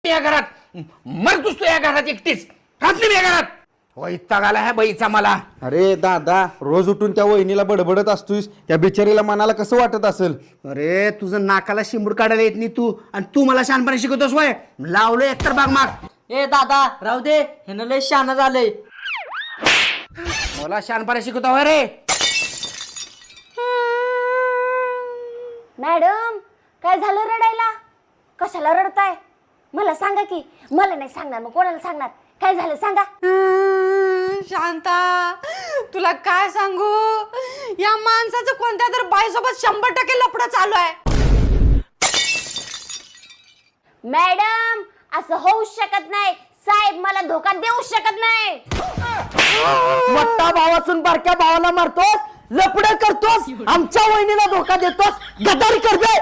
या घरात मरतोस तू या घरात एकटीच राहत नाही या घरात. वैताग आला ह्या बाईचा मला. अरे दादा, रोज उठून त्या वहिनीला बडबडत असतोस, त्या बिचारीला मनाला कसं वाटत असेल. अरे तुझं नाकाला शिंबूड काढायला येत नाही तू आणि तू मला शहाणपणे शिकवतोस वय. लावलं एकतर बाग माग. ए दादा राहू दे, ह्यानं लय शहाणा झालंय. मला शहाणपणे शिकवतो होय रे. मॅडम काय झालं रडायला? कशाला रडताय? मला सांगा की. मला नाही सांगणार मग कोणाला सांगणार? काय झालं सांगा. शांता, तुला काय सांगू, या माणसाचं कोणत्या तर बाईसोबत 100% लफडं चालू आहे. मॅडम असं होऊ शकत नाही. साहेब मला धोका देऊ शकत नाही. मोठा भाव असून बारक्या भावाला मारतोस, लपडं करतोस, आमच्या वहिनीला धोका देतोस, गद्दारी करतोय.